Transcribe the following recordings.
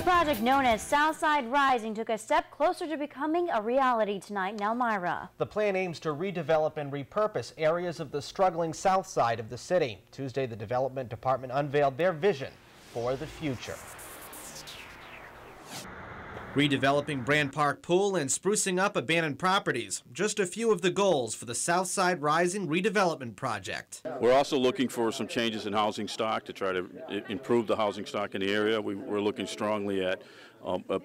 project known as Southside Rising took a step closer to becoming a reality tonight in Elmira. The plan aims to redevelop and repurpose areas of the struggling south side of the city. Tuesday, the Development Department unveiled their vision for the future. Redeveloping Brand Park Pool and sprucing up abandoned properties. Just a few of the goals for the Southside Rising redevelopment project. We're also looking for some changes in housing stock to try to improve the housing stock in the area. We're looking strongly at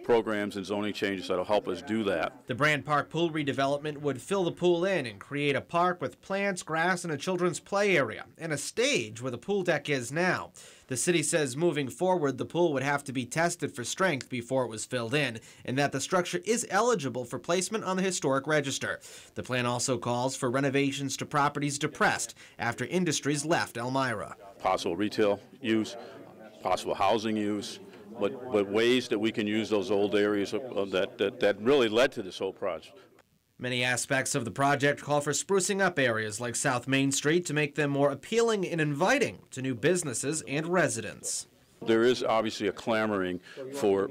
programs and zoning changes that will help us do that. The Brand Park Pool redevelopment would fill the pool in and create a park with plants, grass, and a children's play area, and a stage where the pool deck is now. The city says moving forward, the pool would have to be tested for strength before it was filled in, and that the structure is eligible for placement on the historic register. The plan also calls for renovations to properties depressed after industries left Elmira. Possible retail use, possible housing use, but ways that we can use those old areas that really led to this whole project. Many aspects of the project call for sprucing up areas like South Main Street to make them more appealing and inviting to new businesses and residents. There is obviously a clamoring for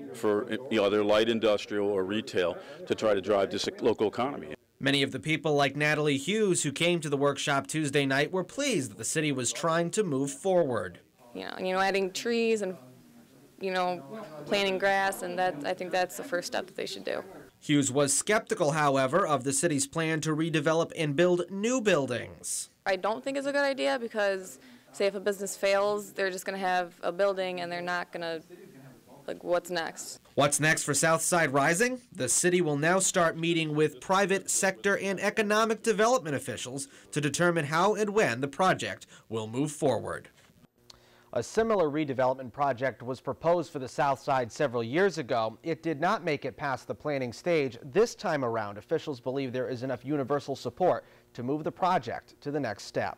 either light industrial or retail to try to drive this local economy. Many of the people like Natalie Hughes who came to the workshop Tuesday night were pleased that the city was trying to move forward. Adding trees and planting grass, and I think that's the first step that they should do. Hughes was skeptical, however, of the city's plan to redevelop and build new buildings. I don't think it's a good idea because, say, if a business fails, they're just going to have a building and they're not going to, what's next? What's next for Southside Rising? The city will now start meeting with private sector and economic development officials to determine how and when the project will move forward. A similar redevelopment project was proposed for the South Side several years ago. It did not make it past the planning stage. This time around, officials believe there is enough universal support to move the project to the next step.